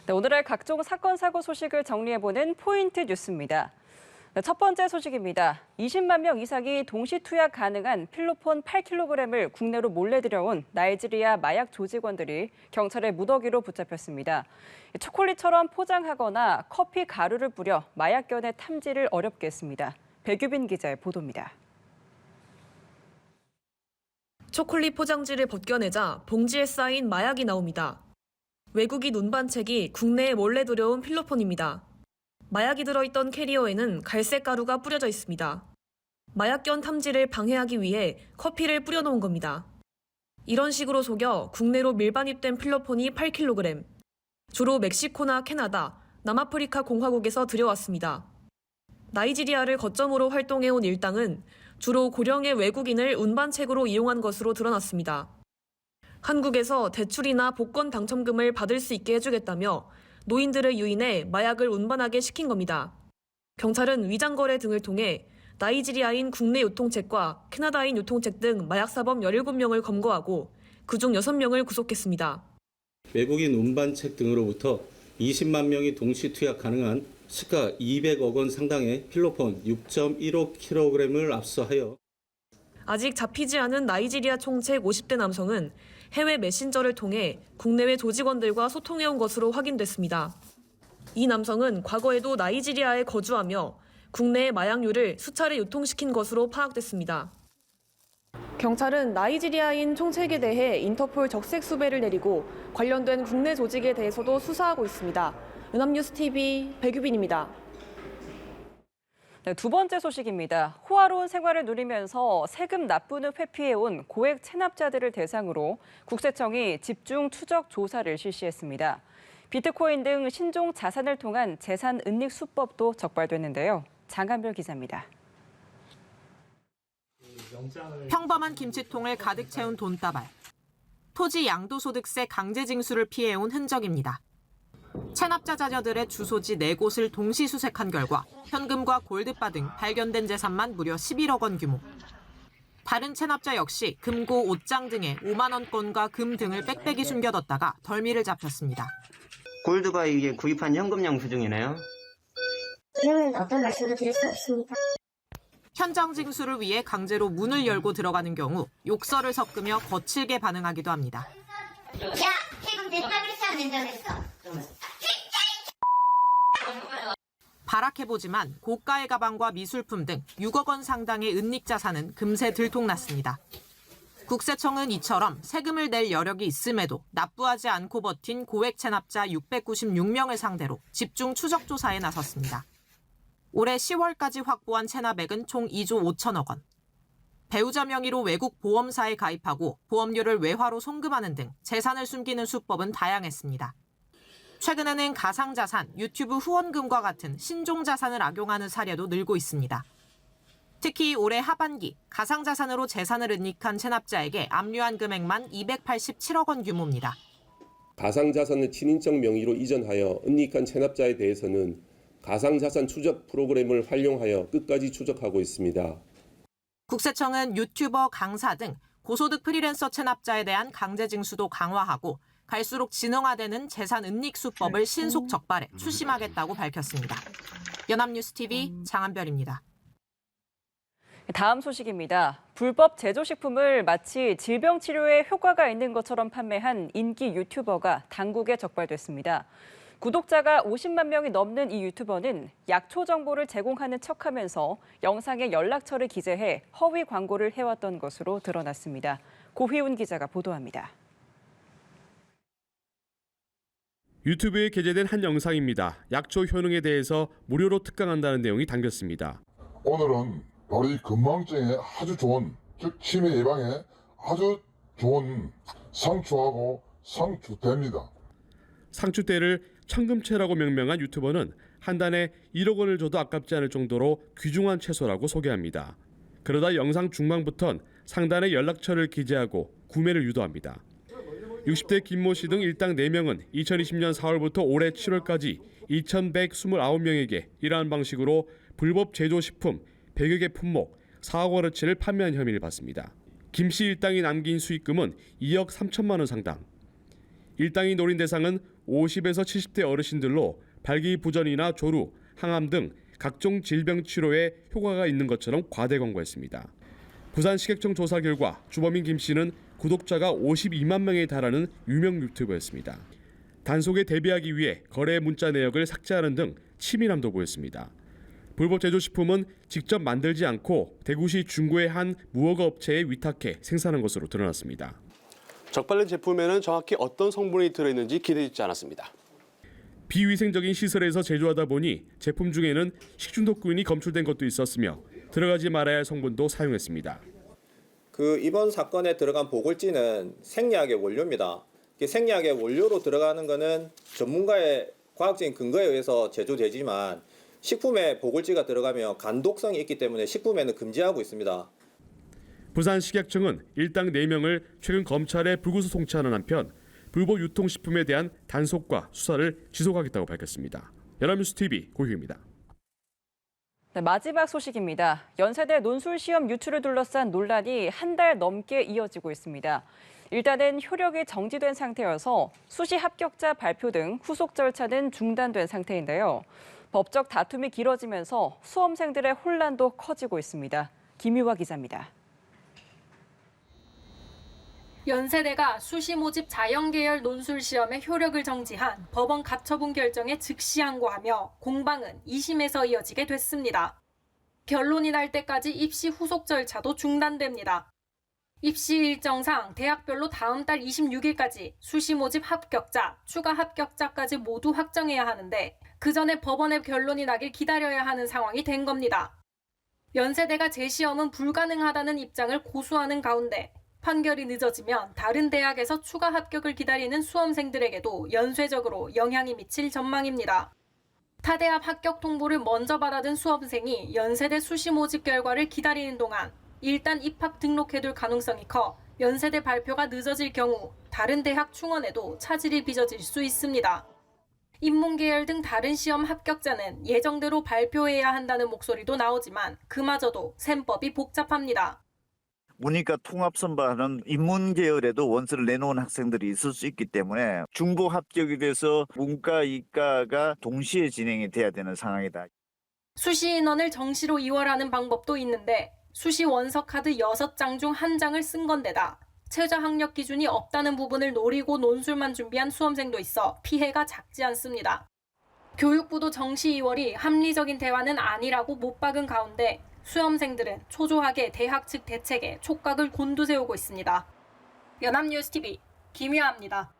네, 오늘의 각종 사건, 사고 소식을 정리해보는 포인트 뉴스입니다. 네, 첫 번째 소식입니다. 20만 명 이상이 동시 투약 가능한 필로폰 8kg을 국내로 몰래 들여온 나이지리아 마약 조직원들이 경찰의 무더기로 붙잡혔습니다. 초콜릿처럼 포장하거나 커피 가루를 뿌려 마약견의 탐지를 어렵게 했습니다. 백유빈 기자의 보도입니다. 초콜릿 포장지를 벗겨내자 봉지에 쌓인 마약이 나옵니다. 외국인 운반책이 국내에 몰래 들여온 필로폰입니다. 마약이 들어있던 캐리어에는 갈색 가루가 뿌려져 있습니다. 마약견 탐지를 방해하기 위해 커피를 뿌려놓은 겁니다. 이런 식으로 속여 국내로 밀반입된 필로폰이 8kg, 주로 멕시코나 캐나다, 남아프리카 공화국에서 들여왔습니다. 나이지리아를 거점으로 활동해온 일당은 주로 고령의 외국인을 운반책으로 이용한 것으로 드러났습니다. 한국에서 대출이나 복권 당첨금을 받을 수 있게 해주겠다며 노인들을 유인해 마약을 운반하게 시킨 겁니다. 경찰은 위장거래 등을 통해 나이지리아인 국내 유통책과 캐나다인 유통책 등 마약사범 17명을 검거하고 그중 6명을 구속했습니다. 외국인 운반책 등으로부터 20만 명이 동시 투약 가능한 시가 200억 원 상당의 필로폰 6.15kg을 압수하여 아직 잡히지 않은 나이지리아 총책 50대 남성은 해외 메신저를 통해 국내외 조직원들과 소통해온 것으로 확인됐습니다. 이 남성은 과거에도 나이지리아에 거주하며 국내의 마약류를 수차례 유통시킨 것으로 파악됐습니다. 경찰은 나이지리아인 총책에 대해 인터폴 적색 수배를 내리고 관련된 국내 조직에 대해서도 수사하고 있습니다. 연합뉴스TV 백유빈입니다. 네, 두 번째 소식입니다. 호화로운 생활을 누리면서 세금 납부는 회피해온 고액 체납자들을 대상으로 국세청이 집중 추적 조사를 실시했습니다. 비트코인 등 신종 자산을 통한 재산 은닉 수법도 적발됐는데요. 장한별 기자입니다. 평범한 김치통을 가득 채운 돈다발. 토지 양도소득세 강제징수를 피해온 흔적입니다. 체납자 자녀들의 주소지 4곳을 동시 수색한 결과 현금과 골드바 등 발견된 재산만 무려 11억 원 규모. 다른 체납자 역시 금고 옷장 등에 5만 원권과 금 등을 빽빽이 숨겨뒀다가 덜미를 잡혔습니다. 골드바 이게 구입한 현금 영수증이네요. 이름은 어떤 말씀도 드릴 수 없습니다. 현장 징수를 위해 강제로 문을 열고 들어가는 경우 욕설을 섞으며 거칠게 반응하기도 합니다. 야, 세금 냈다 그랬어 안 낸다 그랬어? 발악해보지만 고가의 가방과 미술품 등 6억 원 상당의 은닉 자산은 금세 들통났습니다. 국세청은 이처럼 세금을 낼 여력이 있음에도 납부하지 않고 버틴 고액 체납자 696명을 상대로 집중 추적 조사에 나섰습니다. 올해 10월까지 확보한 체납액은 총 2조 5천억 원. 배우자 명의로 외국 보험사에 가입하고 보험료를 외화로 송금하는 등 재산을 숨기는 수법은 다양했습니다. 최근에는 가상자산, 유튜브 후원금과 같은 신종자산을 악용하는 사례도 늘고 있습니다. 특히 올해 하반기 가상자산으로 재산을 은닉한 체납자에게 압류한 금액만 287억 원 규모입니다. 가상자산을 친인척 명의로 이전하여 은닉한 체납자에 대해서는 가상자산 추적 프로그램을 활용하여 끝까지 추적하고 있습니다. 국세청은 유튜버, 강사 등 고소득 프리랜서 체납자에 대한 강제징수도 강화하고 갈수록 진흥화되는 재산 은닉 수법을 신속 적발해 추심하겠다고 밝혔습니다. 연합뉴스TV 장한별입니다. 다음 소식입니다. 불법 제조식품을 마치 질병 치료에 효과가 있는 것처럼 판매한 인기 유튜버가 당국에 적발됐습니다. 구독자가 50만 명이 넘는 이 유튜버는 약초 정보를 제공하는 척하면서 영상에 연락처를 기재해 허위 광고를 해왔던 것으로 드러났습니다. 고휘운 기자가 보도합니다. 유튜브에 게재된 한 영상입니다. 약초 효능에 대해서 무료로 특강한다는 내용이 담겼습니다. 오늘은 바로 이 건망증에 아주 좋은, 즉 치매 예방에 아주 좋은 상추하고 상추대입니다. 상추대를 청금채라고 명명한 유튜버는 한 단에 1억 원을 줘도 아깝지 않을 정도로 귀중한 채소라고 소개합니다. 그러다 영상 중반부턴 상단에 연락처를 기재하고 구매를 유도합니다. 60대 김모 씨 등 일당 4명은 2020년 4월부터 올해 7월까지 2,129명에게 이러한 방식으로 불법 제조식품 100여 개 품목 4억 원어치를 판매한 혐의를 받습니다. 김 씨 일당이 남긴 수익금은 2억 3천만 원 상당. 일당이 노린 대상은 50에서 70대 어르신들로 발기부전이나 조루, 항암 등 각종 질병 치료에 효과가 있는 것처럼 과대 광고했습니다. 부산식약청 조사 결과 주범인 김 씨는 구독자가 52만 명에 달하는 유명 유튜버였습니다. 단속에 대비하기 위해 거래 문자 내역을 삭제하는 등 치밀함도 보였습니다. 불법 제조식품은 직접 만들지 않고 대구시 중구의 한 무허가 업체에 위탁해 생산한 것으로 드러났습니다. 적발된 제품에는 정확히 어떤 성분이 들어있는지 기대되지 않았습니다. 비위생적인 시설에서 제조하다 보니 제품 중에는 식중독균이 검출된 것도 있었으며 들어가지 말아야 할 성분도 사용했습니다. 이번 사건에 들어간 보골지는 생리학의 원료입니다. 생리학의 원료로 들어가는 것은 전문가의 과학적인 근거에 의해서 제조되지만 식품에 보골지가 들어가면 간독성이 있기 때문에 식품에는 금지하고 있습니다. 부산식약청은 일당 4명을 최근 검찰에 불구속 송치하는 한편 불법 유통식품에 대한 단속과 수사를 지속하겠다고 밝혔습니다. 연합뉴스TV 고휴입니다. 네, 마지막 소식입니다. 연세대 논술시험 유출을 둘러싼 논란이 한 달 넘게 이어지고 있습니다. 일단은 효력이 정지된 상태여서 수시 합격자 발표 등 후속 절차는 중단된 상태인데요. 법적 다툼이 길어지면서 수험생들의 혼란도 커지고 있습니다. 김유화 기자입니다. 연세대가 수시 모집 자연계열 논술 시험의 효력을 정지한 법원 가처분 결정에 즉시 항고하며 공방은 2심에서 이어지게 됐습니다. 결론이 날 때까지 입시 후속 절차도 중단됩니다. 입시 일정상 대학별로 다음 달 26일까지 수시 모집 합격자, 추가 합격자까지 모두 확정해야 하는데 그 전에 법원의 결론이 나길 기다려야 하는 상황이 된 겁니다. 연세대가 재시험은 불가능하다는 입장을 고수하는 가운데 판결이 늦어지면 다른 대학에서 추가 합격을 기다리는 수험생들에게도 연쇄적으로 영향이 미칠 전망입니다. 타대학 합격 통보를 먼저 받아든 수험생이 연세대 수시 모집 결과를 기다리는 동안 일단 입학 등록해둘 가능성이 커 연세대 발표가 늦어질 경우 다른 대학 충원에도 차질이 빚어질 수 있습니다. 인문계열 등 다른 시험 합격자는 예정대로 발표해야 한다는 목소리도 나오지만 그마저도 셈법이 복잡합니다. 문이과 통합선발하는 인문계열에도 원서를 내놓은 학생들이 있을 수 있기 때문에 중복 합격이 돼서 문과, 이과가 동시에 진행이 돼야 되는 상황이다. 수시 인원을 정시로 이월하는 방법도 있는데 수시 원서 카드 6장 중 1장을 쓴 건데다 최저 학력 기준이 없다는 부분을 노리고 논술만 준비한 수험생도 있어 피해가 작지 않습니다. 교육부도 정시 2월이 합리적인 대화는 아니라고 못 박은 가운데 수험생들은 초조하게 대학 측 대책에 촉각을 곤두세우고 있습니다. 연합뉴스TV 김유아입니다.